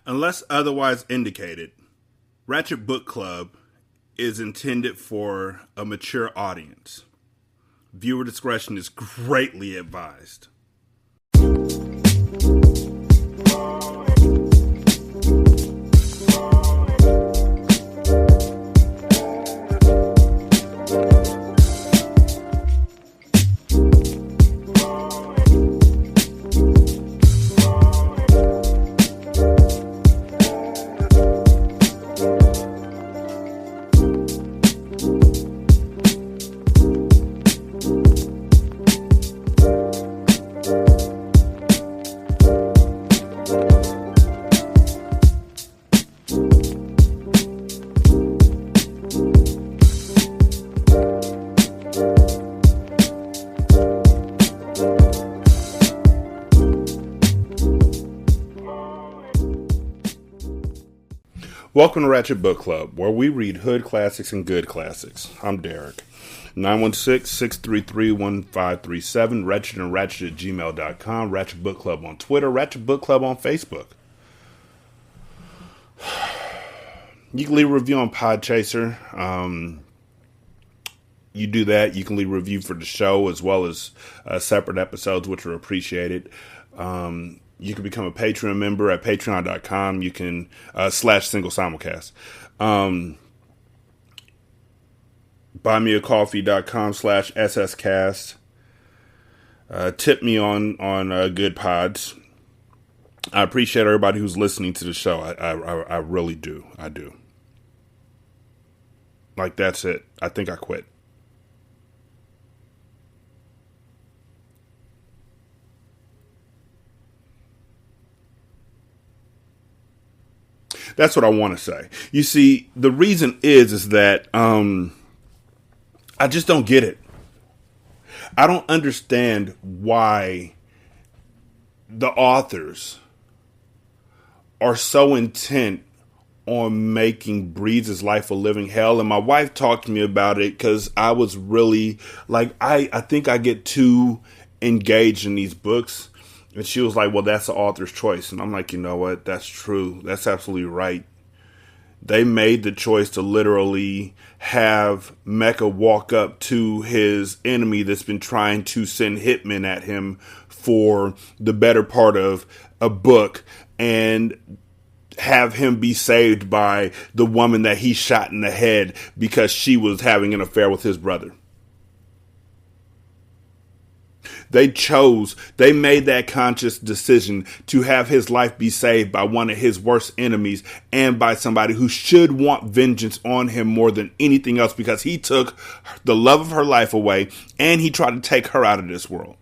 Unless otherwise indicated, Ratchet Book Club is intended for a mature audience. Viewer discretion is greatly advised. Welcome to Ratchet Book Club, where we read hood classics and good classics. I'm Derek. 916-633-1537, Ratchet and Ratchet at gmail.com, Ratchet Book Club on Twitter, Ratchet Book Club on Facebook. You can leave a review on Podchaser. You do that, you can leave a review for the show as well as separate episodes, which are appreciated. You can become a Patreon member at patreon.com. You can /single simulcast. Buymeacoffee.com/sscast. Tip me on Good Pods. I appreciate everybody who's listening to the show. I really do. I do. Like, that's it. I think I quit. That's what I want to say. You see, the reason is that I just don't get it. I don't understand why the authors are so intent on making Breeze's life a living hell. And my wife talked to me about it because I was really like, I think I get too engaged in these books. And she was like, well, that's the author's choice. And I'm like, you know what? That's true. That's absolutely right. They made the choice to literally have Mecha walk up to his enemy that's been trying to send hitmen at him for the better part of a book and have him be saved by the woman that he shot in the head because she was having an affair with his brother. They made that conscious decision to have his life be saved by one of his worst enemies and by somebody who should want vengeance on him more than anything else because he took the love of her life away and he tried to take her out of this world.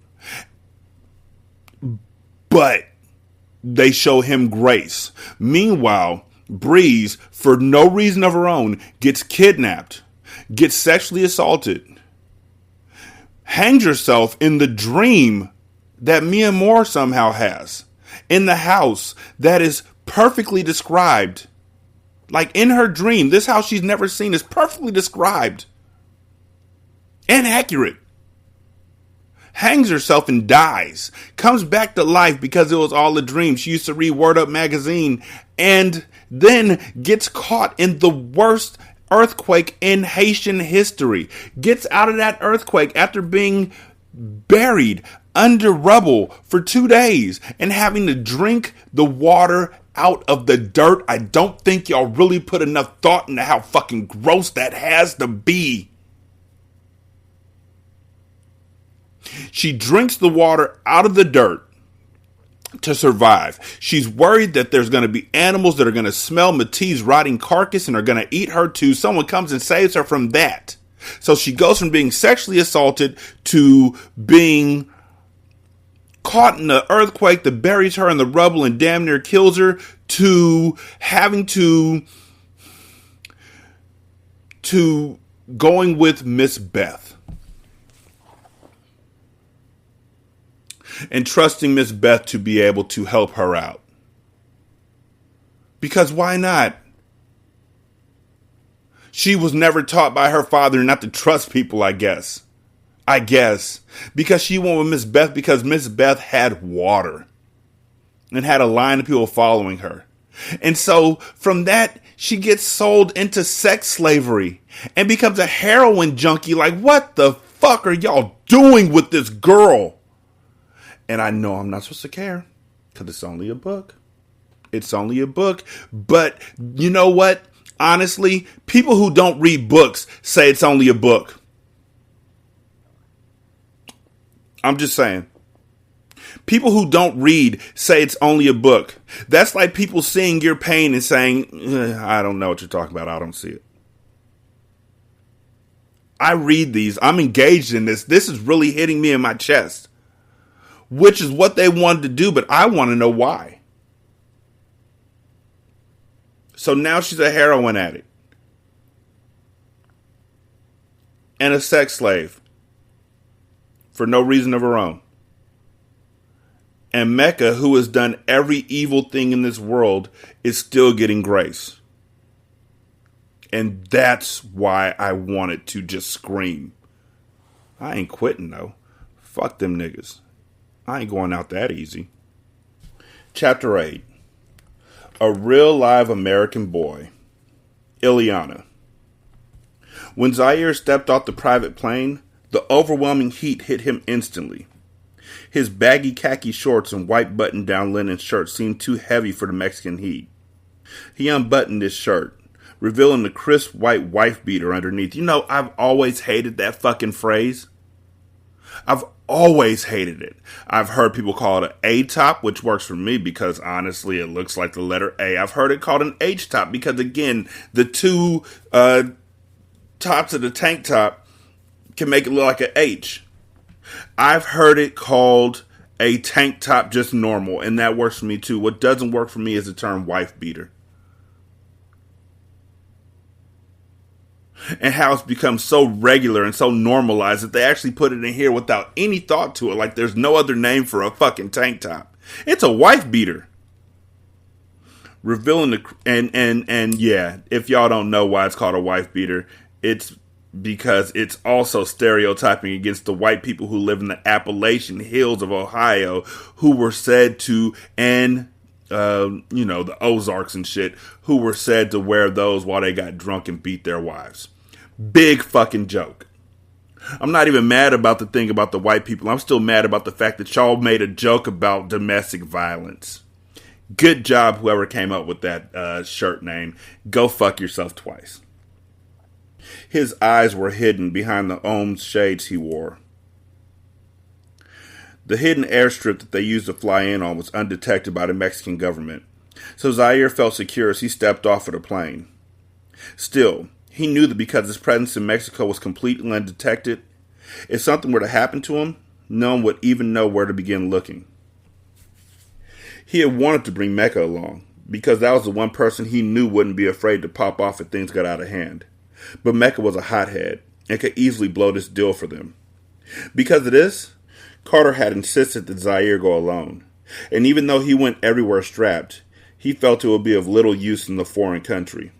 But they show him grace. Meanwhile, Breeze, for no reason of her own, gets kidnapped, gets sexually assaulted, hangs herself in the dream that Mia Moore somehow has. In the house that is perfectly described. Like in her dream, this house she's never seen is perfectly described. And accurate. Hangs herself and dies. Comes back to life because it was all a dream. She used to read Word Up magazine. And then gets caught in the worst earthquake in Haitian history. Gets out of that earthquake after being buried under rubble for 2 days and having to drink the water out of the dirt. I don't think y'all really put enough thought into how fucking gross that has to be. She drinks the water out of the dirt to survive. She's worried that there's going to be animals that are going to smell Matee's rotting carcass and are going to eat her too. Someone comes and saves her from that. So she goes from being sexually assaulted to being caught in the earthquake that buries her in the rubble and damn near kills her to having to going with Miss Beth. And trusting Miss Beth to be able to help her out. Because why not? She was never taught by her father not to trust people, I guess. Because she went with Miss Beth because Miss Beth had water. And had a line of people following her. And so from that, she gets sold into sex slavery and becomes a heroin junkie. Like, what the fuck are y'all doing with this girl? And I know I'm not supposed to care because it's only a book. It's only a book. But you know what? Honestly, people who don't read books say it's only a book. I'm just saying. People who don't read say it's only a book. That's like people seeing your pain and saying, I don't know what you're talking about. I don't see it. I read these. I'm engaged in this. This is really hitting me in my chest. Which is what they wanted to do, but I want to know why. So now she's a heroin addict. And a sex slave. For no reason of her own. And Mecca, who has done every evil thing in this world, is still getting grace. And that's why I wanted to just scream. I ain't quitting, though. Fuck them niggas. I ain't going out that easy. Chapter 8. A Real Live American Boy. Ileana. When Zaire stepped off the private plane, the overwhelming heat hit him instantly. His baggy khaki shorts and white button-down linen shirt seemed too heavy for the Mexican heat. He unbuttoned his shirt, revealing the crisp white wife beater underneath. You know, I've always hated that fucking phrase. I've always hated it. I've heard people call it an A-top, which works for me because, honestly, it looks like the letter A. I've heard it called an H-top because, again, the two tops of the tank top can make it look like an H. I've heard it called a tank top just normal, and that works for me too. What doesn't work for me is the term wife beater. And how it's become so regular and so normalized that they actually put it in here without any thought to it, like there's no other name for a fucking tank top. It's a wife beater. Revealing the and yeah, if y'all don't know why it's called a wife beater, it's because it's also stereotyping against the white people who live in the Appalachian Hills of Ohio, who were said to, and the Ozarks and shit, who were said to wear those while they got drunk and beat their wives. Big fucking joke. I'm not even mad about the thing about the white people. I'm still mad about the fact that y'all made a joke about domestic violence. Good job, whoever came up with that shirt name. Go fuck yourself twice. His eyes were hidden behind the Ohms shades he wore. The hidden airstrip that they used to fly in on was undetected by the Mexican government, so Zaire felt secure as he stepped off of the plane. Still, he knew that because his presence in Mexico was completely undetected, if something were to happen to him, no one would even know where to begin looking. He had wanted to bring Mecca along, because that was the one person he knew wouldn't be afraid to pop off if things got out of hand. But Mecca was a hothead, and could easily blow this deal for them. Because of this, Carter had insisted that Zaire go alone, and even though he went everywhere strapped, he felt it would be of little use in the foreign country.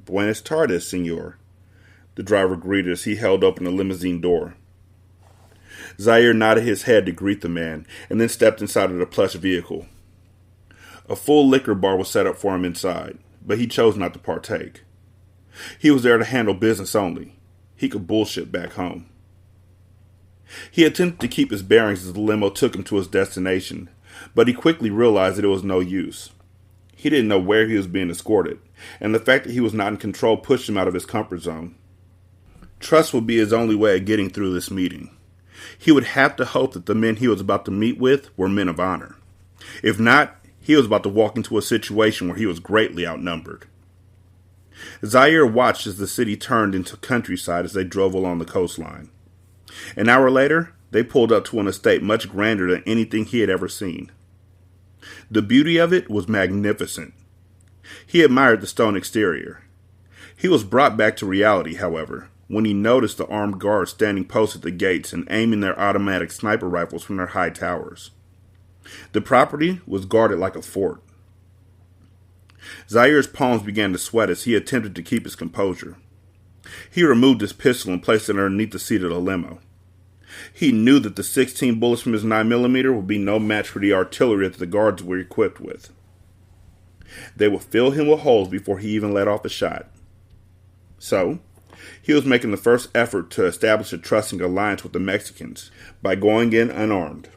Buenas tardes, senor, the driver greeted as he held open the limousine door. Zaire nodded his head to greet the man, and then stepped inside of the plush vehicle. A full liquor bar was set up for him inside, but he chose not to partake. He was there to handle business only. He could bullshit back home. He attempted to keep his bearings as the limo took him to his destination, but he quickly realized that it was no use. He didn't know where he was being escorted, and the fact that he was not in control pushed him out of his comfort zone. Trust would be his only way of getting through this meeting. He would have to hope that the men he was about to meet with were men of honor. If not, he was about to walk into a situation where he was greatly outnumbered. Zaire watched as the city turned into countryside as they drove along the coastline. An hour later, they pulled up to an estate much grander than anything he had ever seen. The beauty of it was magnificent. He admired the stone exterior. He was brought back to reality, however, when he noticed the armed guards standing post at the gates and aiming their automatic sniper rifles from their high towers. The property was guarded like a fort. Zaire's palms began to sweat as he attempted to keep his composure. He removed his pistol and placed it underneath the seat of the limo. He knew that the 16 bullets from his 9mm would be no match for the artillery that the guards were equipped with. They would fill him with holes before he even let off a shot. So, he was making the first effort to establish a trusting alliance with the Mexicans by going in unarmed.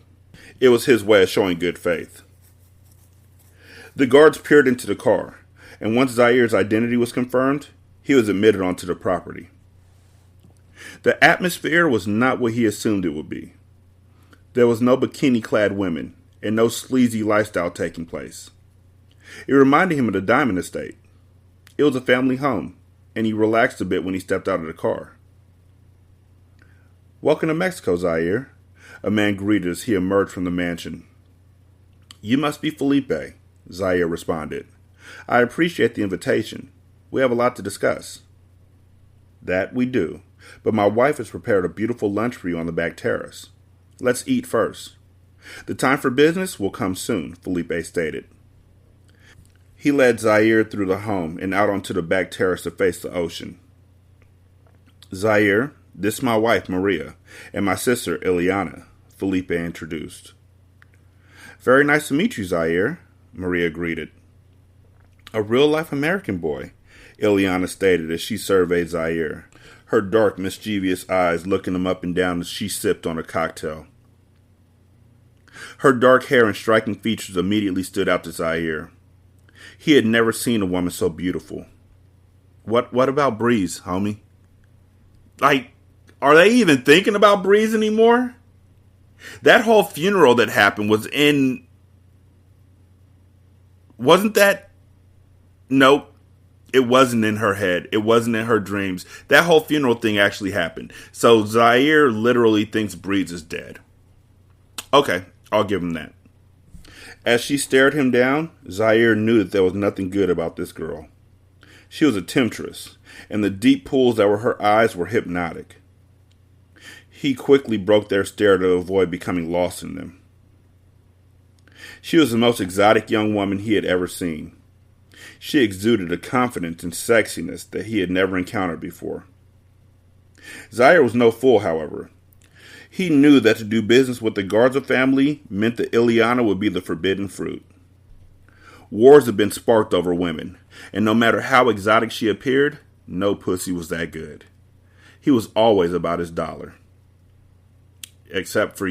It was his way of showing good faith. The guards peered into the car, and once Zaire's identity was confirmed, he was admitted onto the property. The atmosphere was not what he assumed it would be. There was no bikini-clad women, and no sleazy lifestyle taking place. It reminded him of the Diamond Estate. It was a family home, and he relaxed a bit when he stepped out of the car. "Welcome to Mexico, Zaire," a man greeted as he emerged from the mansion. "You must be Felipe," Zaire responded. "I appreciate the invitation. We have a lot to discuss." "That we do, but my wife has prepared a beautiful lunch for you on the back terrace. Let's eat first. The time for business will come soon," Felipe stated. He led Zaire through the home and out onto the back terrace to face the ocean. "Zaire, this is my wife, Maria, and my sister, Ileana," Felipe introduced. "Very nice to meet you, Zaire," Maria greeted. "A real-life American boy," Ileana stated as she surveyed Zaire, her dark, mischievous eyes looking him up and down as she sipped on her cocktail. Her dark hair and striking features immediately stood out to Zaire. He had never seen a woman so beautiful. What about Breeze, homie? Like, are they even thinking about Breeze anymore? That whole funeral that happened wasn't that? Nope. It wasn't in her head. It wasn't in her dreams. That whole funeral thing actually happened. So Zaire literally thinks Breeze is dead. Okay, I'll give him that. As she stared him down, Zaire knew that there was nothing good about this girl. She was a temptress, and the deep pools that were her eyes were hypnotic. He quickly broke their stare to avoid becoming lost in them. She was the most exotic young woman he had ever seen. She exuded a confidence and sexiness that he had never encountered before. Zaire was no fool, however. He knew that to do business with the Garza family meant that Ileana would be the forbidden fruit. Wars had been sparked over women, and no matter how exotic she appeared, no pussy was that good. He was always about his dollar. Except for,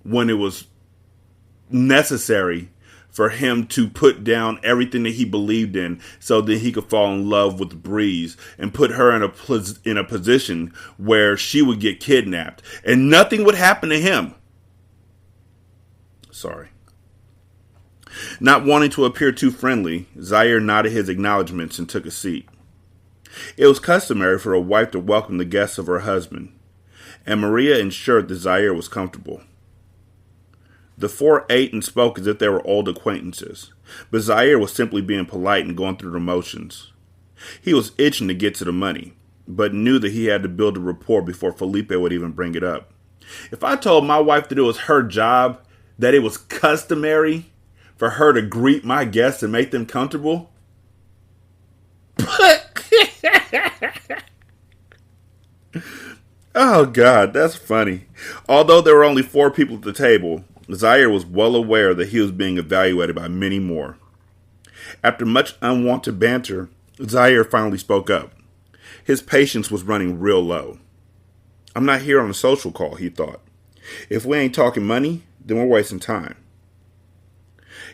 when it was necessary for him to put down everything that he believed in so that he could fall in love with Breeze and put her in a position where she would get kidnapped and nothing would happen to him. Sorry. Not wanting to appear too friendly, Zaire nodded his acknowledgments and took a seat. It was customary for a wife to welcome the guests of her husband, and Maria ensured that Zaire was comfortable. The four ate and spoke as if they were old acquaintances, but Zaire was simply being polite and going through the motions. He was itching to get to the money, but knew that he had to build a rapport before Felipe would even bring it up. If I told my wife that it was her job, that it was customary for her to greet my guests and make them comfortable, oh God, that's funny. Although there were only 4 people at the table, Zaire was well aware that he was being evaluated by many more. After much unwanted banter, Zaire finally spoke up. His patience was running real low. "I'm not here on a social call," he thought. "If we ain't talking money, then we're wasting time."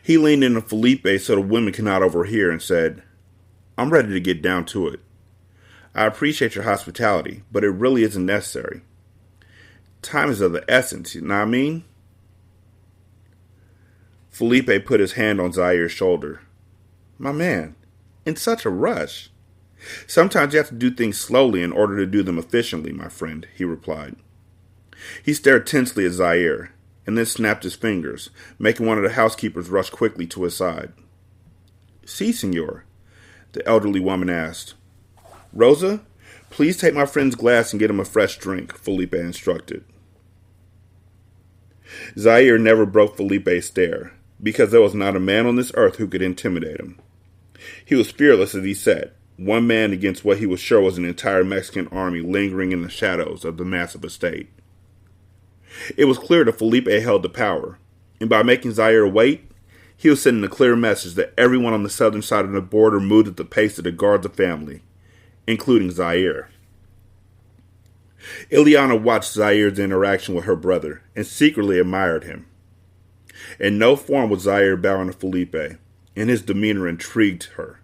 He leaned into Felipe so the women could not overhear and said, "I'm ready to get down to it. I appreciate your hospitality, but it really isn't necessary. Time is of the essence, you know what I mean?" Felipe put his hand on Zaire's shoulder. "My man, in such a rush." "Sometimes you have to do things slowly in order to do them efficiently, my friend," he replied. He stared tensely at Zaire, and then snapped his fingers, making one of the housekeepers rush quickly to his side. "Si, senor," the elderly woman asked. "Rosa, please take my friend's glass and get him a fresh drink," Felipe instructed. Zaire never broke Felipe's stare, because there was not a man on this earth who could intimidate him. He was fearless as he said, one man against what he was sure was an entire Mexican army lingering in the shadows of the massive estate. It was clear that Felipe held the power, and by making Zaire wait, He was sending a clear message that everyone on the southern side of the border moved at the pace of the Garza family, including Zaire. Ileana watched Zaire's interaction with her brother and secretly admired him. In no form was Zaire bowing to Felipe, and his demeanor intrigued her.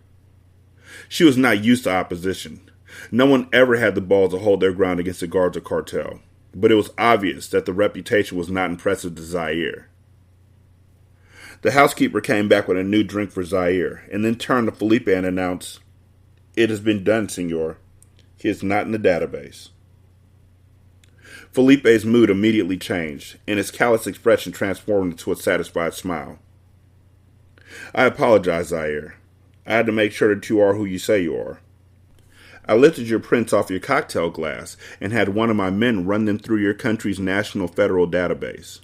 She was not used to opposition. No one ever had the balls to hold their ground against the Garza cartel, but it was obvious that the reputation was not impressive to Zaire. The housekeeper came back with a new drink for Zaire, and then turned to Felipe and announced, "It has been done, senor. He is not in the database." Felipe's mood immediately changed, and his callous expression transformed into a satisfied smile. "I apologize, Zaire. I had to make sure that you are who you say you are. I lifted your prints off your cocktail glass and had one of my men run them through your country's national federal database.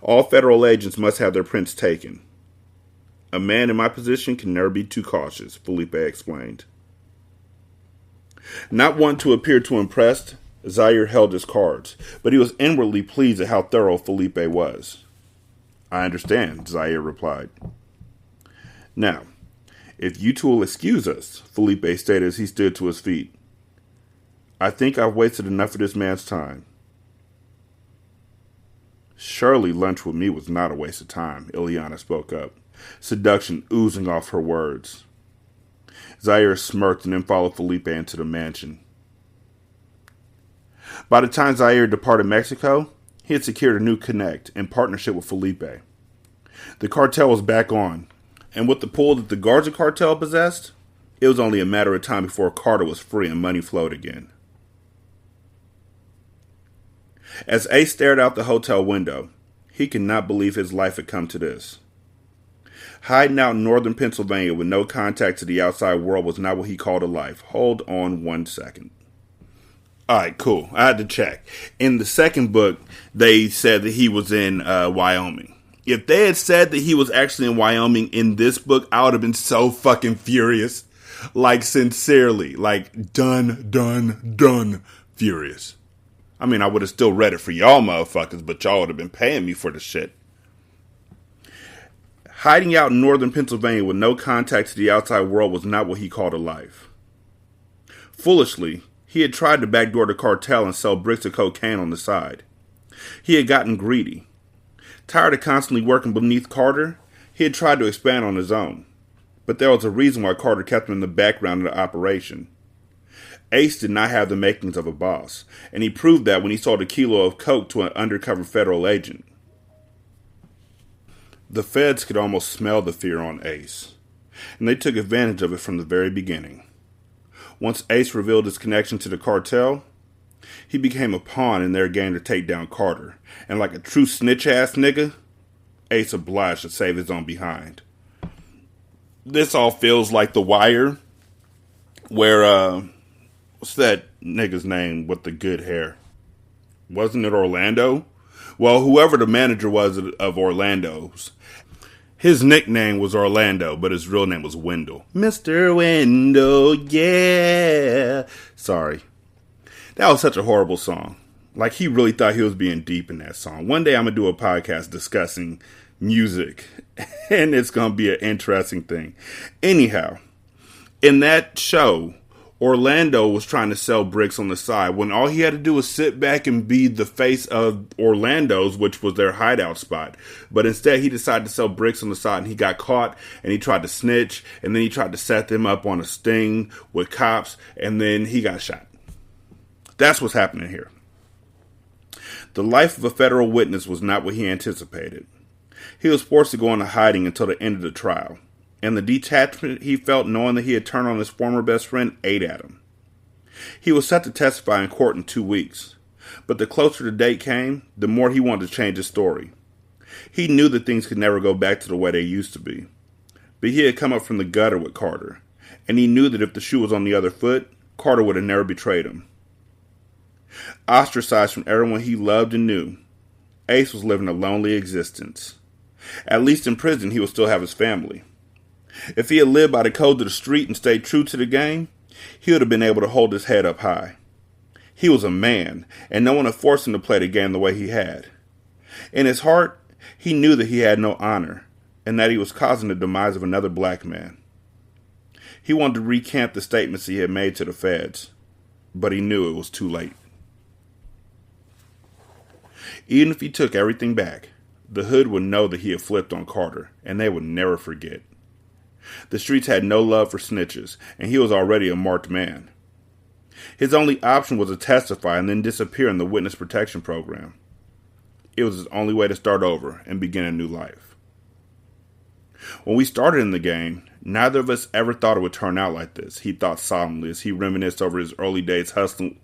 All federal agents must have their prints taken. A man in my position can never be too cautious," Felipe explained. Not wanting to appear too impressed, Zaire held his cards, but he was inwardly pleased at how thorough Felipe was. "I understand," Zaire replied. "Now, if you two will excuse us," Felipe stated as he stood to his feet. "I think I've wasted enough of this man's time." "Surely lunch with me was not a waste of time," Ileana spoke up, seduction oozing off her words. Zaire smirked and then followed Felipe into the mansion. By the time Zaire departed Mexico, he had secured a new connect in partnership with Felipe. The cartel was back on, and with the pull that the Garza cartel possessed, it was only a matter of time before Carter was free and money flowed again. As Ace stared out the hotel window, he could not believe his life had come to this. Hiding out in northern Pennsylvania with no contact to the outside world was not what he called a life. Hold on 1 second. Alright, cool. I had to check. In the second book, they said that he was in Wyoming. If they had said that he was actually in Wyoming in this book, I would have been so fucking furious. Like, sincerely. Like, done furious. I mean, I would have still read it for y'all motherfuckers, but y'all would have been paying me for the shit. Hiding out in northern Pennsylvania with no contact to the outside world was not what he called a life. Foolishly, he had tried to backdoor the cartel and sell bricks of cocaine on the side. He had gotten greedy. Tired of constantly working beneath Carter, he had tried to expand on his own. But there was a reason why Carter kept him in the background of the operation. Ace did not have the makings of a boss, and he proved that when he sold a kilo of coke to an undercover federal agent. The feds could almost smell the fear on Ace, and they took advantage of it from the very beginning. Once Ace revealed his connection to the cartel, he became a pawn in their game to take down Carter, and like a true snitch-ass nigga, Ace obliged to save his own behind. This all feels like The Wire, where, what's that nigga's name with the good hair? Wasn't it Orlando? Well, whoever the manager was of Orlando's, his nickname was Orlando, but his real name was Wendell. Mr. Wendell, yeah. Sorry. That was such a horrible song. Like, he really thought he was being deep in that song. One day I'm going to do a podcast discussing music, and it's going to be an interesting thing. Anyhow, in that show, Orlando was trying to sell bricks on the side when all he had to do was sit back and be the face of Orlando's, which was their hideout spot. But instead, he decided to sell bricks on the side, and he got caught, and he tried to snitch, and then he tried to set them up on a sting with cops, and then he got shot. That's what's happening here. The life of a federal witness was not what he anticipated. He was forced to go into hiding until the end of the trial, and the detachment he felt knowing that he had turned on his former best friend ate at him. He was set to testify in court in 2 weeks, but the closer the date came, the more he wanted to change his story. He knew that things could never go back to the way they used to be, but he had come up from the gutter with Carter, and he knew that if the shoe was on the other foot, Carter would have never betrayed him. Ostracized from everyone he loved and knew, Ace was living a lonely existence. At least in prison, he would still have his family. If he had lived by the code of the street and stayed true to the game, he would have been able to hold his head up high. He was a man, and no one had forced him to play the game the way he had. In his heart, he knew that he had no honor, and that he was causing the demise of another black man. He wanted to recant the statements he had made to the feds, but he knew it was too late. Even if he took everything back, the hood would know that he had flipped on Carter, and they would never forget. The streets had no love for snitches, and he was already a marked man. His only option was to testify and then disappear in the witness protection program. It was his only way to start over and begin a new life. When we started in the game, neither of us ever thought it would turn out like this, he thought solemnly as he reminisced over his early days hustling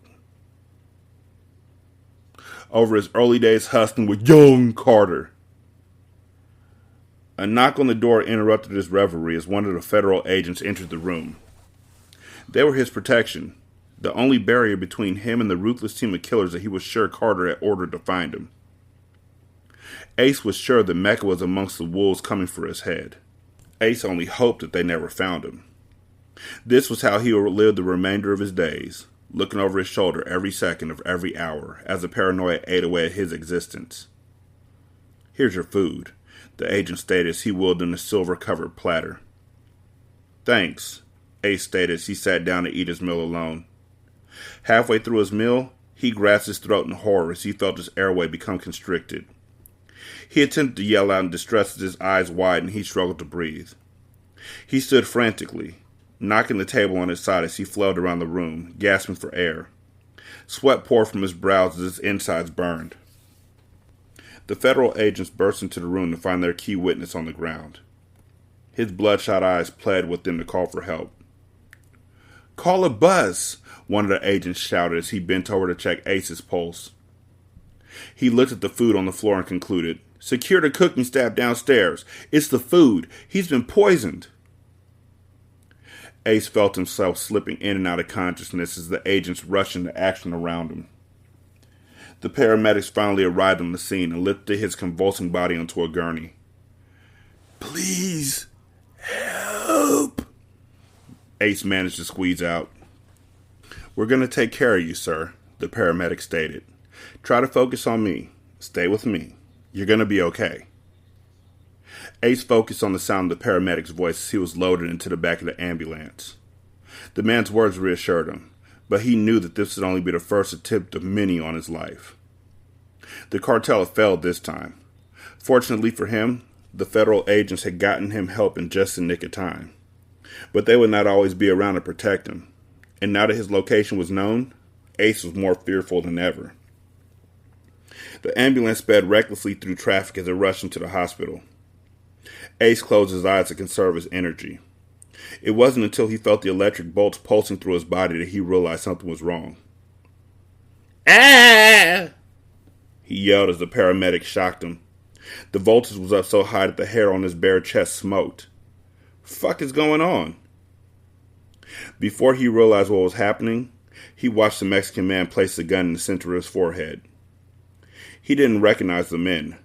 with young Carter. A knock on the door interrupted his reverie as one of the federal agents entered the room. They were his protection, the only barrier between him and the ruthless team of killers that he was sure Carter had ordered to find him. Ace was sure that Mecca was amongst the wolves coming for his head. Ace only hoped that they never found him. This was how he would live the remainder of his days, looking over his shoulder every second of every hour as the paranoia ate away at his existence. "Here's your food," the agent stated as he wheeled in a silver-covered platter. "Thanks," Ace stated as he sat down to eat his meal alone. Halfway through his meal, he grasped his throat in horror as he felt his airway become constricted. He attempted to yell out in distress as his eyes widened and he struggled to breathe. He stood frantically, knocking the table on his side as he flailed around the room, gasping for air. Sweat poured from his brows as his insides burned. The federal agents burst into the room to find their key witness on the ground. His bloodshot eyes pled with them to call for help. "Call a bus," one of the agents shouted as he bent over to check Ace's pulse. He looked at the food on the floor and concluded, "Secure the cooking staff downstairs. It's the food. He's been poisoned." Ace felt himself slipping in and out of consciousness as the agents rushed into action around him. The paramedics finally arrived on the scene and lifted his convulsing body onto a gurney. "Please, help," Ace managed to squeeze out. "We're going to take care of you, sir," the paramedic stated. "Try to focus on me. Stay with me. You're going to be okay." Ace focused on the sound of the paramedic's voice as he was loaded into the back of the ambulance. The man's words reassured him, but he knew that this would only be the first attempt of many on his life. The cartel had failed this time. Fortunately for him, the federal agents had gotten him help in just the nick of time. But they would not always be around to protect him, and now that his location was known, Ace was more fearful than ever. The ambulance sped recklessly through traffic as it rushed him to the hospital. Ace closed his eyes to conserve his energy. It wasn't until he felt the electric bolts pulsing through his body that he realized something was wrong. "Ah!" he yelled as the paramedic shocked him. The voltage was up so high that the hair on his bare chest smoked. "Fuck is going on?" Before he realized what was happening, he watched the Mexican man place the gun in the center of his forehead. He didn't recognize the men,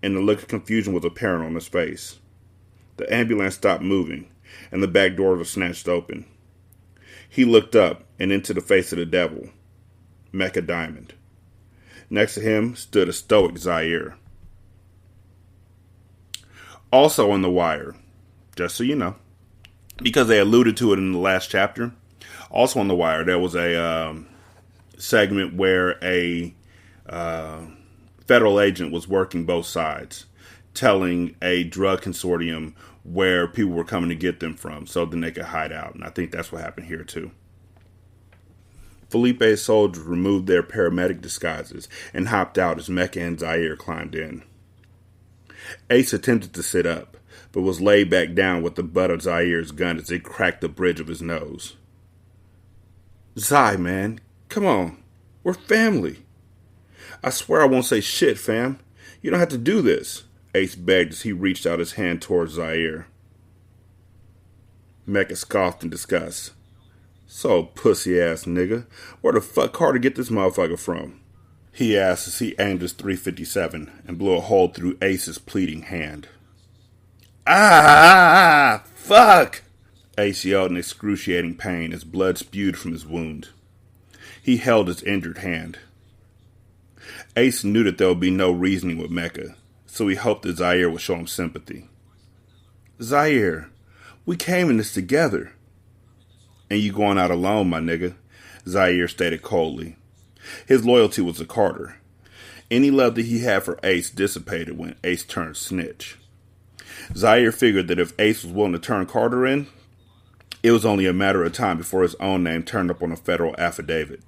and the look of confusion was apparent on his face. The ambulance stopped moving, and the back door was snatched open. He looked up and into the face of the devil, Mecca Diamond. Next to him stood a stoic Zaire. Also on the wire, just so you know, because they alluded to it in the last chapter, also on the wire there was a segment where a federal agent was working both sides, telling a drug consortium where people were coming to get them from so then they could hide out. And I think that's what happened here too. Felipe's soldiers removed their paramedic disguises and hopped out as Mecca and Zaire climbed in. Ace attempted to sit up, but was laid back down with the butt of Zaire's gun as it cracked the bridge of his nose. "Zai, man, come on. We're family. I swear I won't say shit, fam. You don't have to do this," Ace begged as he reached out his hand towards Zaire. Mecca scoffed in disgust. "So pussy-ass nigga, where the fuck Carter get this motherfucker from?" he asked as he aimed his .357 and blew a hole through Ace's pleading hand. "Ah, fuck!" Ace yelled in excruciating pain as blood spewed from his wound. He held his injured hand. Ace knew that there would be no reasoning with Mecca, so he hoped that Zaire would show him sympathy. Zaire, we came in this together. And you going out alone, my nigga, Zaire stated coldly. His loyalty was to Carter. Any love that he had for Ace dissipated when Ace turned snitch. Zaire figured that if Ace was willing to turn Carter in, it was only a matter of time before his own name turned up on a federal affidavit.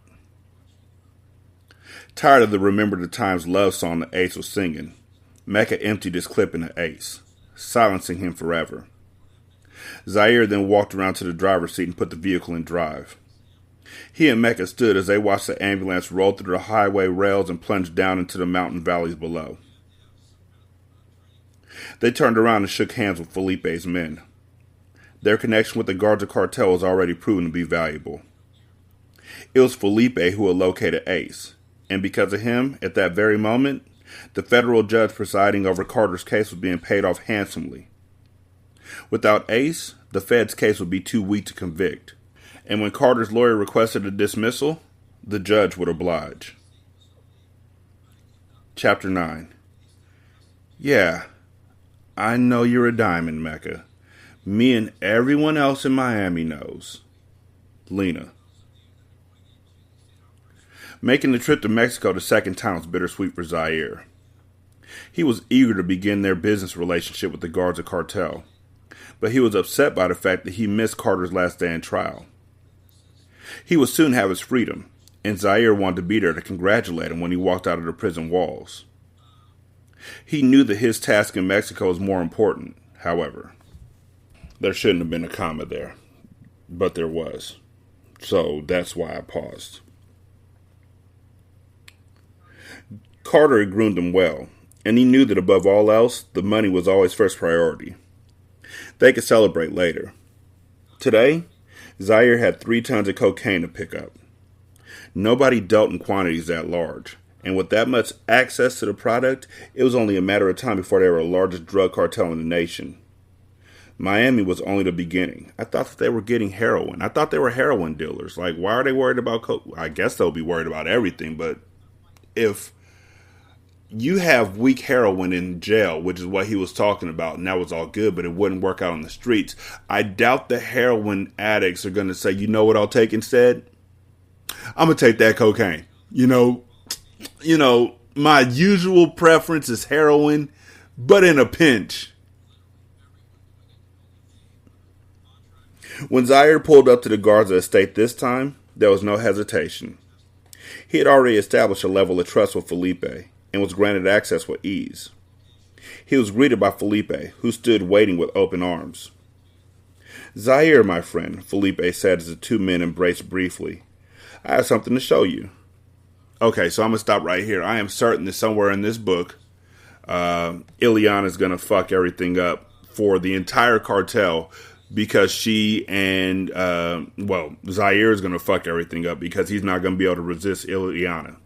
Tired of the Remember the Times love song that Ace was singing, Mecca emptied his clip into Ace, silencing him forever. Zaire then walked around to the driver's seat and put the vehicle in drive. He and Mecca stood as they watched the ambulance roll through the highway rails and plunge down into the mountain valleys below. They turned around and shook hands with Felipe's men. Their connection with the guards of Cartel was already proven to be valuable. It was Felipe who had located Ace, and because of him, at that very moment, the federal judge presiding over Carter's case was being paid off handsomely. Without Ace, the Fed's case would be too weak to convict, and when Carter's lawyer requested a dismissal, the judge would oblige. Chapter 9. Yeah, I know you're a diamond, Mecca. Me and everyone else in Miami knows. Lena. Making the trip to Mexico the second time was bittersweet for Zaire. He was eager to begin their business relationship with the guards of Cartel, but he was upset by the fact that he missed Carter's last day in trial. He would soon have his freedom, and Zaire wanted to be there to congratulate him when he walked out of the prison walls. He knew that his task in Mexico was more important, however. There shouldn't have been a comma there, but there was. So that's why I paused. Carter had groomed him well, and he knew that above all else, the money was always first priority. They could celebrate later. Today, Zaire had 3 tons of cocaine to pick up. Nobody dealt in quantities that large, and with that much access to the product, it was only a matter of time before they were the largest drug cartel in the nation. Miami was only the beginning. I thought that they were getting heroin. I thought they were heroin dealers. Like, why are they worried about coke? I guess they'll be worried about everything, but if you have weak heroin in jail, which is what he was talking about, and that was all good, but it wouldn't work out on the streets, I doubt the heroin addicts are going to say, you know what I'll take instead? I'm going to take that cocaine. You know, my usual preference is heroin, but in a pinch. When Zaire pulled up to the Garza estate this time, there was no hesitation. He had already established a level of trust with Felipe and was granted access with ease. He was greeted by Felipe, who stood waiting with open arms. Zaire, my friend, Felipe said as the 2 men embraced briefly. I have something to show you. Okay, so I'm going to stop right here. I am certain that somewhere in this book, Ileana is going to fuck everything up for the entire cartel, because she and, Zaire is going to fuck everything up because he's not going to be able to resist Ileana.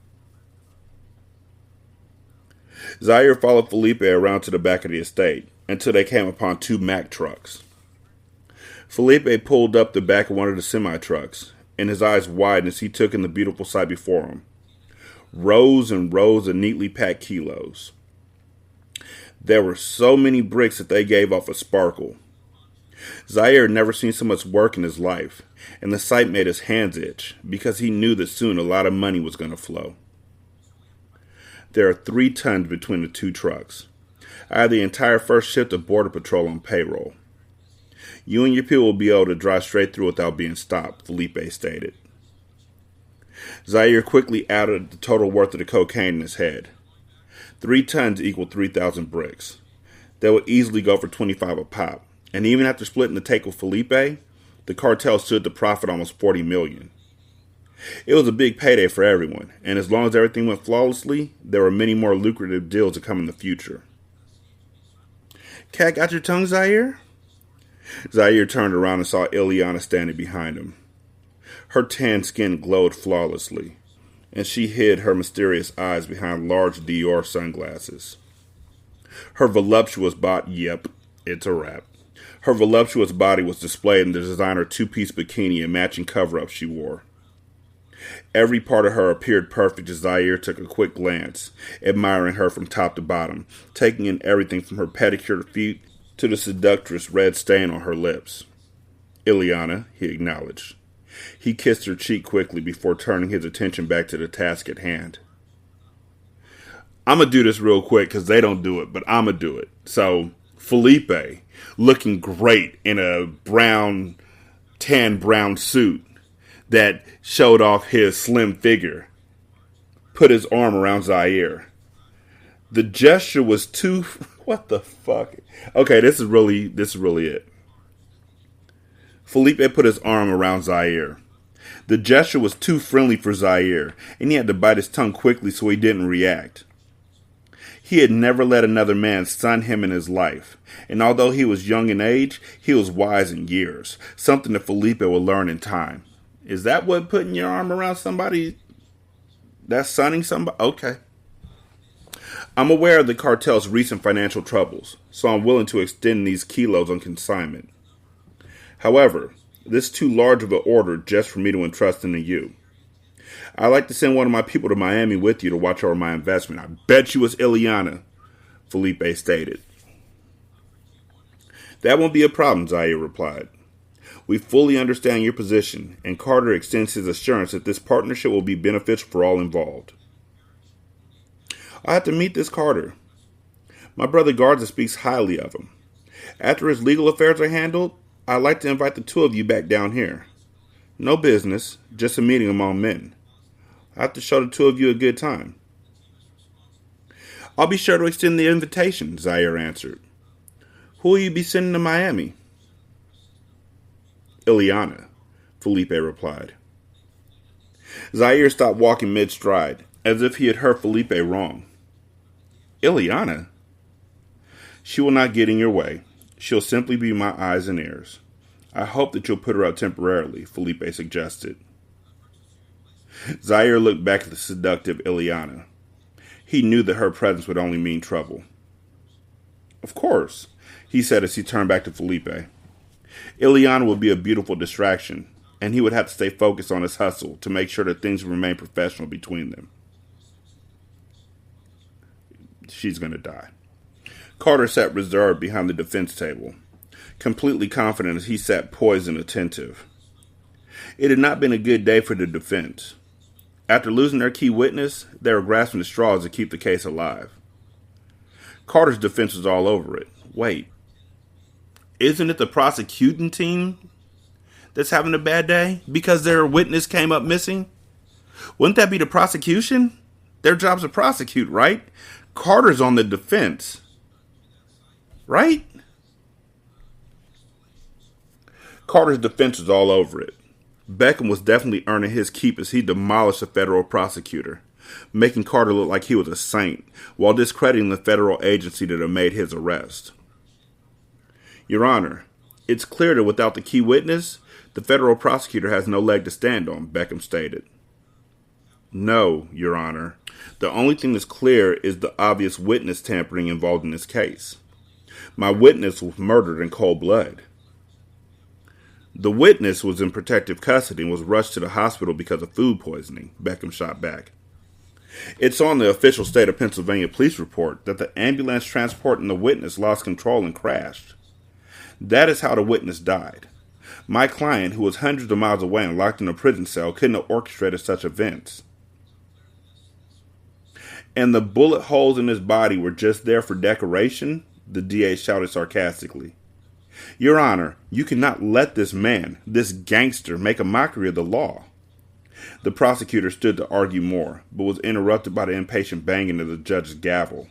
Zaire followed Felipe around to the back of the estate until they came upon 2 Mack trucks. Felipe pulled up the back of one of the semi-trucks, and his eyes widened as he took in the beautiful sight before him. Rows and rows of neatly packed kilos. There were so many bricks that they gave off a sparkle. Zaire had never seen so much work in his life, and the sight made his hands itch, because he knew that soon a lot of money was going to flow. There are 3 tons between the 2 trucks. I have the entire first shift of Border Patrol on payroll. You and your people will be able to drive straight through without being stopped, Felipe stated. Zaire quickly added the total worth of the cocaine in his head. 3 tons equaled 3,000 bricks. They would easily go for 25 a pop. And even after splitting the take with Felipe, the cartel stood to profit almost $40 million. It was a big payday for everyone, and as long as everything went flawlessly, there were many more lucrative deals to come in the future. Cat got your tongue, Zaire? Zaire turned around and saw Ileana standing behind him. Her tan skin glowed flawlessly, and she hid her mysterious eyes behind large Dior sunglasses. Her voluptuous body, yep, it's a wrap. Her voluptuous body was displayed in the designer 2-piece bikini and matching cover-up she wore. Every part of her appeared perfect as Zaire took a quick glance, admiring her from top to bottom, taking in everything from her pedicured feet to the seductress red stain on her lips. Ileana, he acknowledged. He kissed her cheek quickly before turning his attention back to the task at hand. I'm going to do this real quick because they don't do it, but I'm going to do it. So, Felipe, looking great in a tan brown suit that showed off his slim figure, put his arm around Zaire. The gesture was too... What the fuck? Okay, this is really it. Felipe put his arm around Zaire. The gesture was too friendly for Zaire, and he had to bite his tongue quickly so he didn't react. He had never let another man stun him in his life, and although he was young in age, he was wise in years, something that Felipe would learn in time. Is that what putting your arm around somebody, that's sunning somebody? Okay. I'm aware of the cartel's recent financial troubles, so I'm willing to extend these kilos on consignment. However, this is too large of an order just for me to entrust into you. I'd like to send one of my people to Miami with you to watch over my investment. I bet you it's Ileana, Felipe stated. That won't be a problem, Zaire replied. We fully understand your position, and Carter extends his assurance that this partnership will be beneficial for all involved. I have to meet this Carter. My brother Garza speaks highly of him. After his legal affairs are handled, I'd like to invite the two of you back down here. No business, just a meeting among men. I have to show the two of you a good time. I'll be sure to extend the invitation, Zaire answered. Who will you be sending to Miami? Ileana, Felipe replied. Zaire stopped walking mid-stride, as if he had heard Felipe wrong. Ileana? She will not get in your way. She'll simply be my eyes and ears. I hope that you'll put her up temporarily, Felipe suggested. Zaire looked back at the seductive Ileana. He knew that her presence would only mean trouble. Of course, he said as he turned back to Felipe. Ileana would be a beautiful distraction, and he would have to stay focused on his hustle to make sure that things remain professional between them. She's going to die. Carter sat reserved behind the defense table, completely confident as he sat poised and attentive. It had not been a good day for the defense. After losing their key witness, they were grasping at straws to keep the case alive. Carter's defense was all over it. Wait, isn't it the prosecuting team that's having a bad day because their witness came up missing? Wouldn't that be the prosecution? Their job's to prosecute, right? Carter's on the defense. Right? Carter's defense was all over it. Beckham was definitely earning his keep as he demolished the federal prosecutor, making Carter look like he was a saint, while discrediting the federal agency that had made his arrest. Your Honor, it's clear that without the key witness, the federal prosecutor has no leg to stand on, Beckham stated. No, Your Honor. The only thing that's clear is the obvious witness tampering involved in this case. My witness was murdered in cold blood. The witness was in protective custody and was rushed to the hospital because of food poisoning, Beckham shot back. It's on the official state of Pennsylvania police report that the ambulance transporting the witness lost control and crashed. That is how the witness died. My client, who was hundreds of miles away and locked in a prison cell, couldn't have orchestrated such events. And the bullet holes in his body were just there for decoration? The DA shouted sarcastically. Your Honor, you cannot let this man, this gangster, make a mockery of the law. The prosecutor stood to argue more, but was interrupted by the impatient banging of the judge's gavel.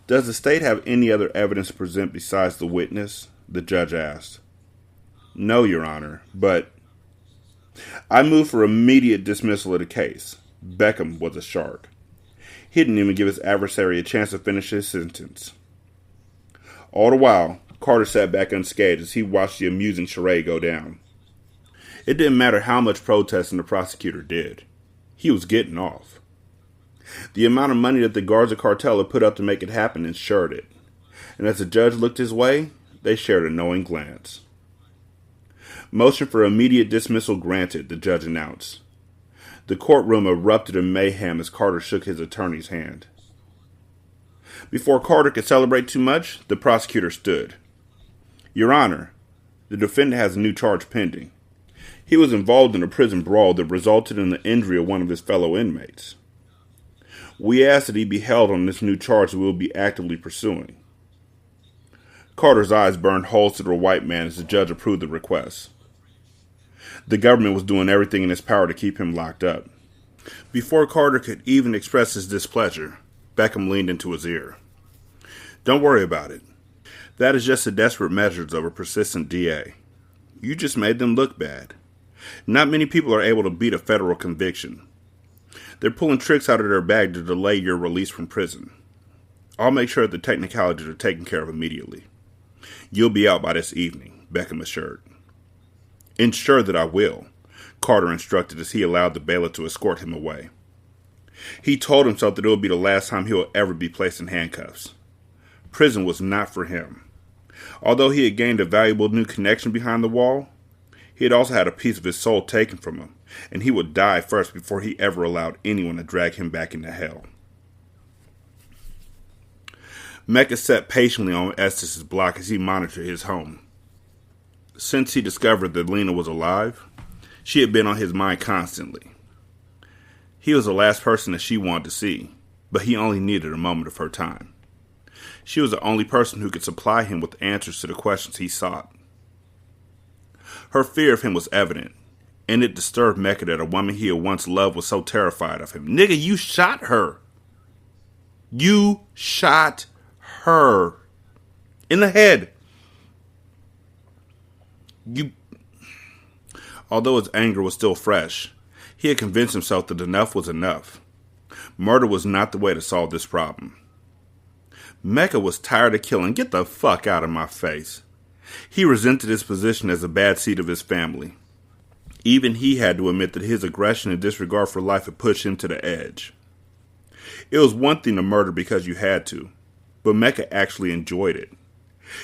Does the state have any other evidence to present besides the witness? The judge asked. No, Your Honor, but... I move for immediate dismissal of the case. Beckham was a shark. He didn't even give his adversary a chance to finish his sentence. All the while, Carter sat back unscathed as he watched the amusing charade go down. It didn't matter how much protesting the prosecutor did. He was getting off. The amount of money that the Garza cartel had put up to make it happen ensured it. And as the judge looked his way, they shared a knowing glance. Motion for immediate dismissal granted, the judge announced. The courtroom erupted in mayhem as Carter shook his attorney's hand. Before Carter could celebrate too much, the prosecutor stood. Your Honor, the defendant has a new charge pending. He was involved in a prison brawl that resulted in the injury of one of his fellow inmates. We ask that he be held on this new charge that we will be actively pursuing. Carter's eyes burned holes to the white man as the judge approved the request. The government was doing everything in its power to keep him locked up. Before Carter could even express his displeasure, Beckham leaned into his ear. Don't worry about it. That is just the desperate measures of a persistent DA. You just made them look bad. Not many people are able to beat a federal conviction. They're pulling tricks out of their bag to delay your release from prison. I'll make sure the technicalities are taken care of immediately. You'll be out by this evening, Beckham assured. Ensure that I will, Carter instructed as he allowed the bailiff to escort him away. He told himself that it would be the last time he will ever be placed in handcuffs. Prison was not for him. Although he had gained a valuable new connection behind the wall, he had also had a piece of his soul taken from him, and he would die first before he ever allowed anyone to drag him back into hell. Mecca sat patiently on Estes' block as he monitored his home. Since he discovered that Lena was alive, she had been on his mind constantly. He was the last person that she wanted to see, but he only needed a moment of her time. She was the only person who could supply him with answers to the questions he sought. Her fear of him was evident, and it disturbed Mecca that a woman he had once loved was so terrified of him. Nigga, you shot her. You shot her. In the head. Although his anger was still fresh, he had convinced himself that enough was enough. Murder was not the way to solve this problem. Mecca was tired of killing. Get the fuck out of my face. He resented his position as a bad seed of his family. Even he had to admit that his aggression and disregard for life had pushed him to the edge. It was one thing to murder because you had to, but Mecca actually enjoyed it.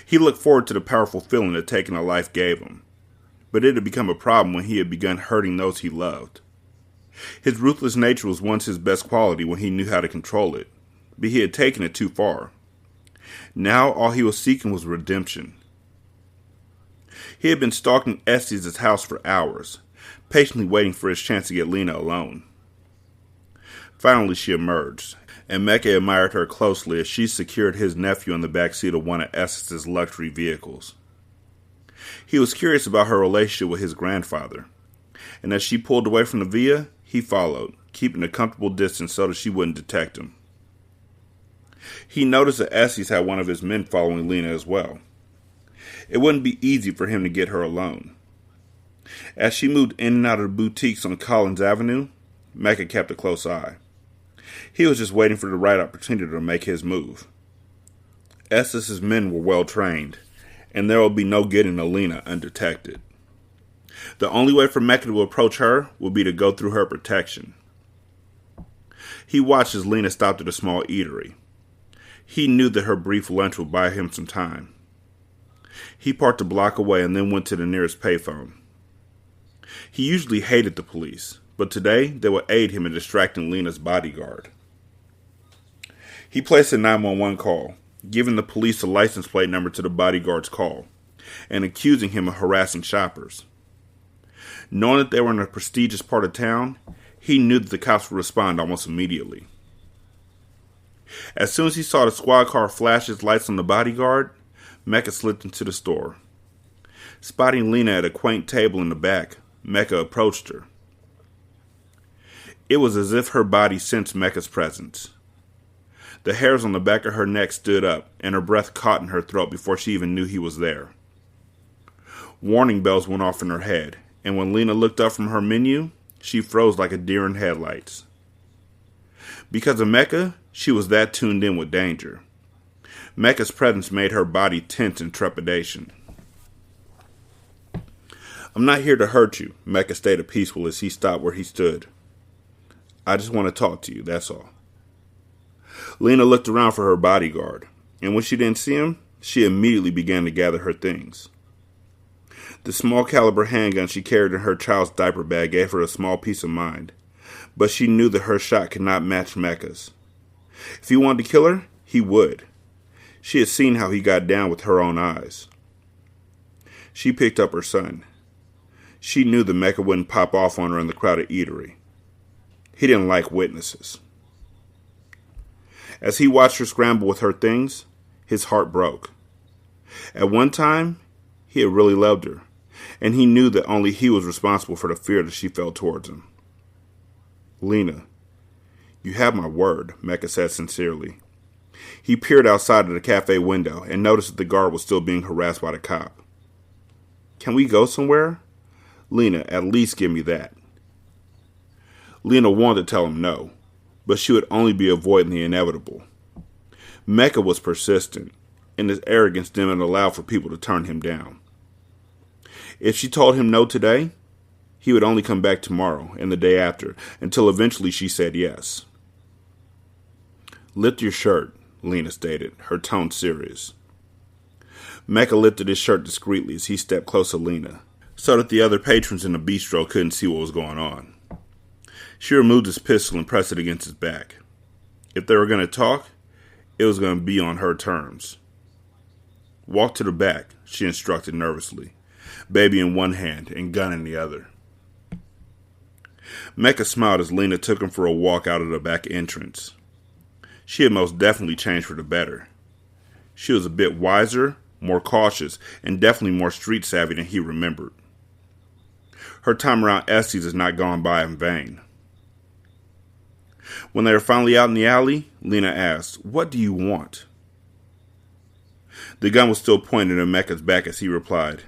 He looked forward to the powerful feeling that taking a life gave him, but it had become a problem when he had begun hurting those he loved. His ruthless nature was once his best quality when he knew how to control it, but he had taken it too far. Now all he was seeking was redemption. He had been stalking Estes' house for hours, patiently waiting for his chance to get Lena alone. Finally she emerged, and Mecca admired her closely as she secured his nephew in the backseat of one of Estes' luxury vehicles. He was curious about her relationship with his grandfather, and as she pulled away from the villa, he followed, keeping a comfortable distance so that she wouldn't detect him. He noticed that Estes had one of his men following Lena as well. It wouldn't be easy for him to get her alone. As she moved in and out of the boutiques on Collins Avenue, Mecca kept a close eye. He was just waiting for the right opportunity to make his move. Estes' men were well trained, and there would be no getting Lena undetected. The only way for Mecca to approach her would be to go through her protection. He watched as Lena stopped at a small eatery. He knew that her brief lunch would buy him some time. He parked a block away and then went to the nearest payphone. He usually hated the police, but today they would aid him in distracting Lena's bodyguard. He placed a 911 call, giving the police the license plate number to the bodyguard's call, and accusing him of harassing shoppers. Knowing that they were in a prestigious part of town, he knew that the cops would respond almost immediately. As soon as he saw the squad car flash its lights on the bodyguard, Mecca slipped into the store. Spotting Lena at a quaint table in the back, Mecca approached her. It was as if her body sensed Mecca's presence. The hairs on the back of her neck stood up, and her breath caught in her throat before she even knew he was there. Warning bells went off in her head, and when Lena looked up from her menu, she froze like a deer in headlights. Because of Mecca, she was that tuned in with danger. Mecca's presence made her body tense in trepidation. I'm not here to hurt you, Mecca stated peaceful as he stopped where he stood. I just want to talk to you, that's all. Lena looked around for her bodyguard, and when she didn't see him, she immediately began to gather her things. The small caliber handgun she carried in her child's diaper bag gave her a small peace of mind, but she knew that her shot could not match Mecca's. If he wanted to kill her, He would. She had seen how he got down with her own eyes. She picked up her son. She knew the Mecca wouldn't pop off on her in the crowded eatery. He didn't like witnesses. As he watched her scramble with her things, his heart broke. At one time, he had really loved her, and he knew that only he was responsible for the fear that she felt towards him. Lena, you have my word, Mecca said sincerely. He peered outside of the cafe window and noticed that the guard was still being harassed by the cop. Can we go somewhere? Lena, at least give me that. Lena wanted to tell him no, but she would only be avoiding the inevitable. Mecca was persistent, and his arrogance didn't allow for people to turn him down. If she told him no today, he would only come back tomorrow and the day after, until eventually she said yes. Lift your shirt, Lena stated, her tone serious. Mecca lifted his shirt discreetly as he stepped close to Lena, so that the other patrons in the bistro couldn't see what was going on. She removed his pistol and pressed it against his back. If they were going to talk, it was going to be on her terms. Walk to the back, she instructed nervously, baby in one hand and gun in the other. Mecca smiled as Lena took him for a walk out of the back entrance. She had most definitely changed for the better. She was a bit wiser, more cautious, and definitely more street savvy than he remembered. Her time around Estes has not gone by in vain. When they were finally out in the alley, Lena asked, "What do you want?" The gun was still pointed at Mecca's back as he replied,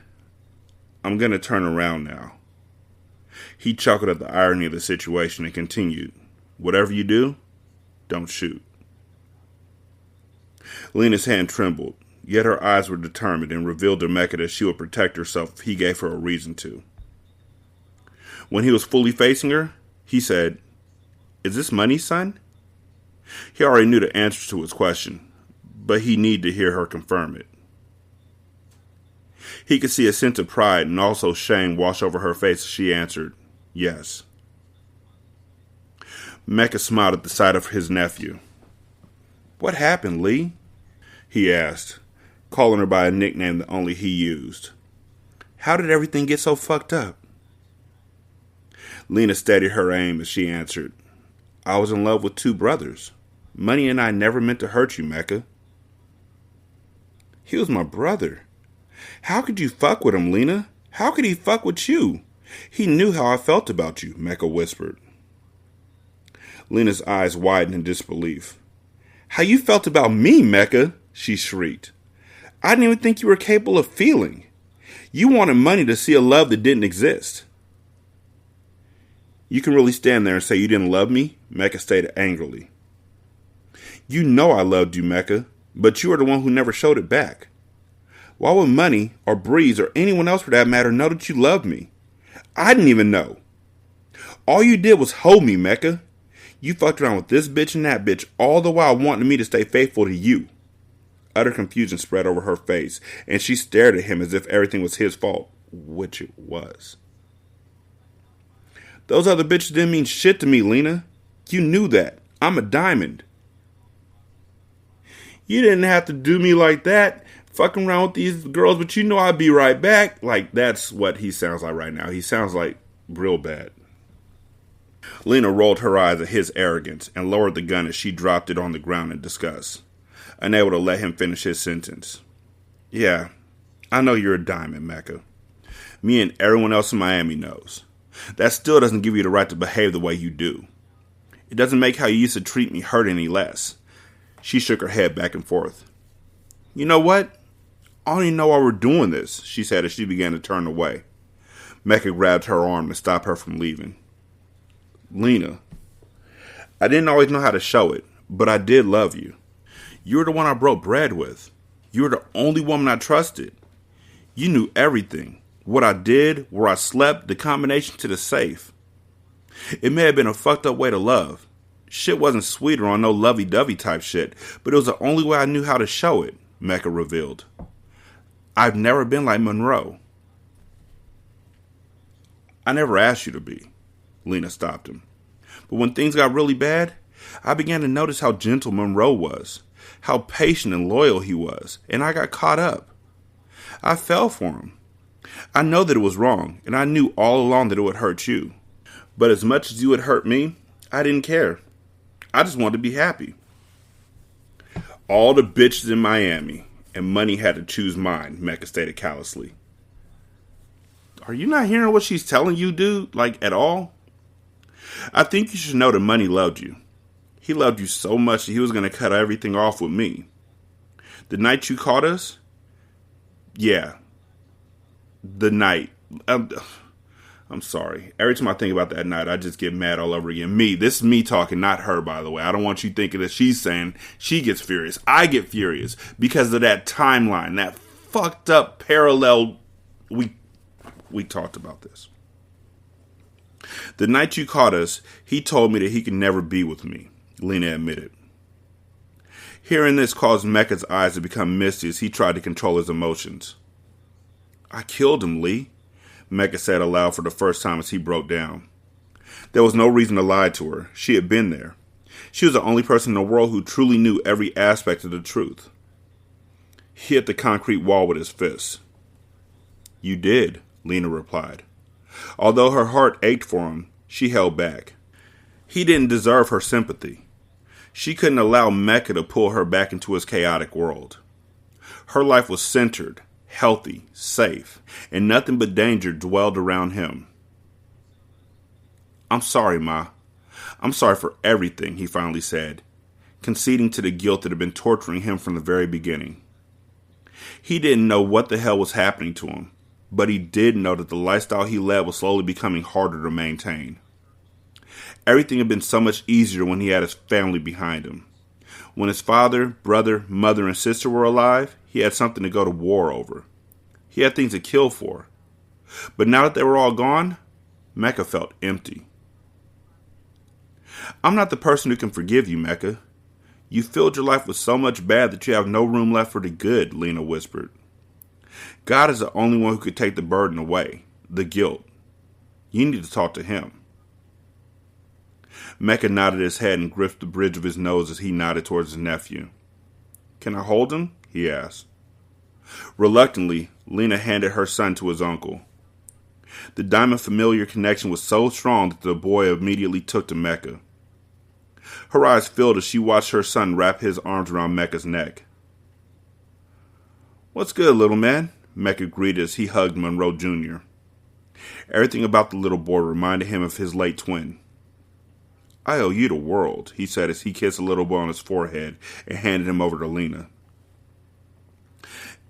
"I'm going to turn around now." He chuckled at the irony of the situation and continued, "Whatever you do, don't shoot." Lena's hand trembled, yet her eyes were determined and revealed to Mecca that she would protect herself if he gave her a reason to. When he was fully facing her, he said, "Is this money, son?" He already knew the answer to his question, but he needed to hear her confirm it. He could see a sense of pride and also shame wash over her face as she answered, "Yes." Mecca smiled at the sight of his nephew. "What happened, Lee?" he asked, calling her by a nickname that only he used. "How did everything get so fucked up?" Lena steadied her aim as she answered, "I was in love with two brothers. Money and I never meant to hurt you, Mecca." "He was my brother. How could you fuck with him, Lena? How could he fuck with you? He knew how I felt about you," Mecca whispered. Lena's eyes widened in disbelief. "How you felt about me, Mecca?" she shrieked. "I didn't even think you were capable of feeling. You wanted money to see a love that didn't exist." "You can really stand there and say you didn't love me?" Mecca stated angrily. "You know I loved you, Mecca, but you are the one who never showed it back. Why would money, or Breeze, or anyone else for that matter know that you loved me? I didn't even know. All you did was hold me, Mecca. You fucked around with this bitch and that bitch, all the while wanting me to stay faithful to you." Utter confusion spread over her face, and she stared at him as if everything was his fault, which it was. "Those other bitches didn't mean shit to me, Lena. You knew that. I'm a diamond." "You didn't have to do me like that, fucking around with these girls, but you know I'd be right back." Like, that's what he sounds like right now. He sounds like real bad. Lena rolled her eyes at his arrogance and lowered the gun as she dropped it on the ground in disgust, unable to let him finish his sentence. "Yeah, I know you're a diamond, Mecca. Me and everyone else in Miami knows. That still doesn't give you the right to behave the way you do. It doesn't make how you used to treat me hurt any less." She shook her head back and forth. "You know what? I don't even know why we're doing this," she said as she began to turn away. Mecca grabbed her arm to stop her from leaving. "Lena, I didn't always know how to show it, but I did love you. You were the one I broke bread with. You were the only woman I trusted. You knew everything. What I did, where I slept, the combination to the safe. It may have been a fucked up way to love. Shit wasn't sweeter on no lovey-dovey type shit, but it was the only way I knew how to show it," Mecca revealed. "I've never been like Monroe." "I never asked you to be," Lena stopped him. "But when things got really bad, I began to notice how gentle Monroe was. how patient and loyal he was, and I got caught up. I fell for him. I know that it was wrong, and I knew all along that it would hurt you. But as much as you would hurt me, I didn't care. I just wanted to be happy. All the bitches in Miami, and money had to choose mine, Mecca stated callously. Are you not hearing what she's telling you, dude? Like, at all? I think you should know that money loved you. He loved you so much that he was going to cut everything off with me. The night you caught us? Yeah. The night. I'm sorry. Every time I think about that night, I just get mad all over again. This is me talking, not her, by the way. I don't want you thinking that she's saying she gets furious. I get furious because of that timeline, that fucked up parallel. We talked about this. The night you caught us, he told me that he could never be with me, Lena admitted. Hearing this caused Mecca's eyes to become misty as he tried to control his emotions. I killed him, Lee, Mecca said aloud for the first time as he broke down. There was no reason to lie to her. She had been there. She was the only person in the world who truly knew every aspect of the truth. He hit the concrete wall with his fist. You did, Lena replied. Although her heart ached for him, she held back. He didn't deserve her sympathy. She couldn't allow Mecca to pull her back into his chaotic world. Her life was centered, healthy, safe, and nothing but danger dwelled around him. I'm sorry, Ma. I'm sorry for everything, he finally said, conceding to the guilt that had been torturing him from the very beginning. He didn't know what the hell was happening to him, but he did know that the lifestyle he led was slowly becoming harder to maintain. Everything had been so much easier when he had his family behind him. When his father, brother, mother, and sister were alive, he had something to go to war over. He had things to kill for. But now that they were all gone, Mecca felt empty. I'm not the person who can forgive you, Mecca. You filled your life with so much bad that you have no room left for the good, Lena whispered. God is the only one who could take the burden away, the guilt. You need to talk to him. Mecca nodded his head and gripped the bridge of his nose as he nodded towards his nephew. Can I hold him? He asked. Reluctantly, Lena handed her son to his uncle. The diamond familiar connection was so strong that the boy immediately took to Mecca. Her eyes filled as she watched her son wrap his arms around Mecca's neck. What's good, little man? Mecca greeted as he hugged Monroe Jr. Everything about the little boy reminded him of his late twin. I owe you the world, he said as he kissed the little boy on his forehead and handed him over to Lena.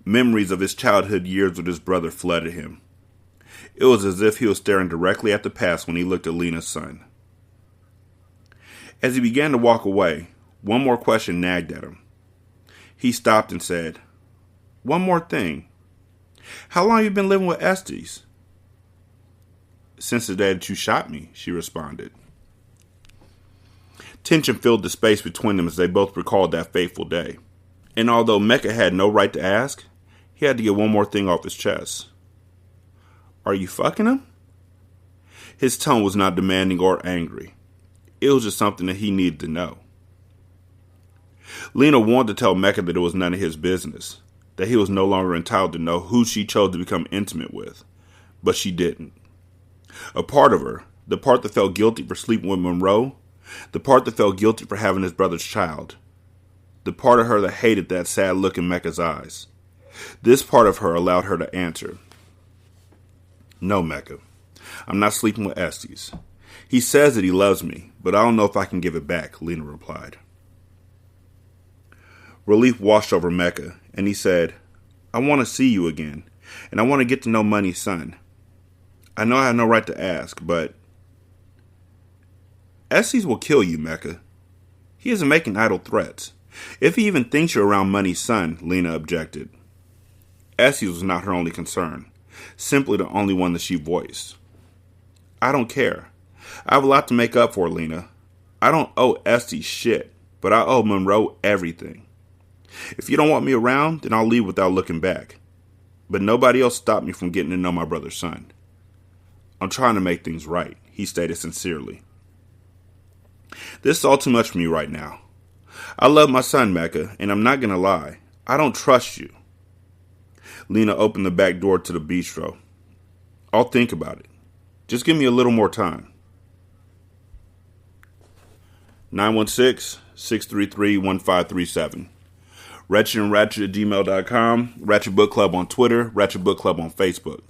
Memories of his childhood years with his brother flooded him. It was as if he was staring directly at the past when he looked at Lena's son. As he began to walk away, one more question nagged at him. He stopped and said, One more thing. How long have you been living with Estes? Since the day that you shot me, she responded. Tension filled the space between them as they both recalled that fateful day. And although Mecca had no right to ask, he had to get one more thing off his chest. Are you fucking him? His tone was not demanding or angry. It was just something that he needed to know. Lena wanted to tell Mecca that it was none of his business, that he was no longer entitled to know who she chose to become intimate with, but she didn't. A part of her, the part that felt guilty for sleeping with Monroe, the part that felt guilty for having his brother's child, the part of her that hated that sad look in Mecca's eyes. This part of her allowed her to answer. No, Mecca. I'm not sleeping with Estes. He says that he loves me, but I don't know if I can give it back, Lena replied. Relief washed over Mecca, and he said, I want to see you again, and I want to get to know Money's son. I know I have no right to ask, but Estes will kill you, Mecca. He isn't making idle threats. If he even thinks you're around Money's son, Lena objected. Estes was not her only concern, simply the only one that she voiced. I don't care. I have a lot to make up for, Lena. I don't owe Estes shit, but I owe Monroe everything. If you don't want me around, then I'll leave without looking back. But nobody else stopped me from getting to know my brother's son. I'm trying to make things right, he stated sincerely. This is all too much for me right now. I love my son, Mecca, and I'm not going to lie. I don't trust you. Lena opened the back door to the bistro. I'll think about it. Just give me a little more time. 916-633-1537. Ratchet and Ratchet at gmail.com. Ratchet Book Club on Twitter. Ratchet Book Club on Facebook.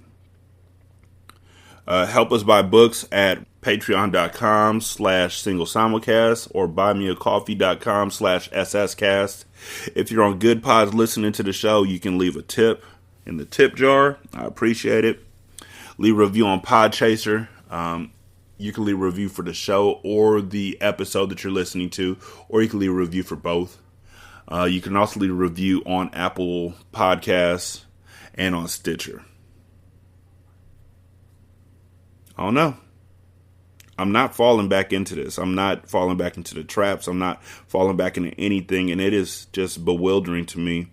Help us buy books at patreon.com/single simulcast or buymeacoffee.com/sscast. If you're on Good Pods listening to the show, you can leave a tip in the tip jar. I appreciate it. Leave a review on Podchaser. You can leave a review for the show or the episode that you're listening to, or you can leave a review for both. You can also leave a review on Apple Podcasts and on Stitcher. I don't know. I'm not falling back into this. I'm not falling back into the traps. I'm not falling back into anything. And it is just bewildering to me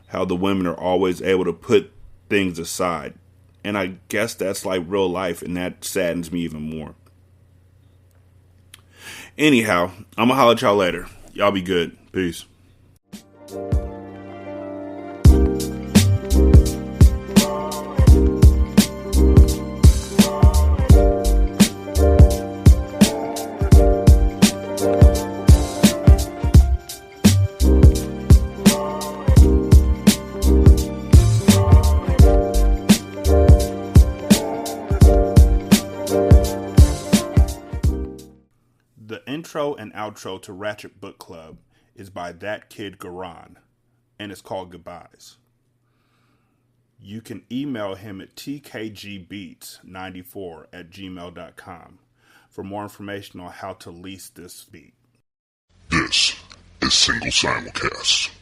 how the women are always able to put things aside. And I guess that's like real life. And that saddens me even more. Anyhow, I'm going to holler at y'all later. Y'all be good. Peace. The intro and outro to Ratchet Book Club is by That Kid Garan, and it's called Goodbyes. You can email him at tkgbeats94@gmail.com for more information on how to lease this beat. This is Single Simulcast.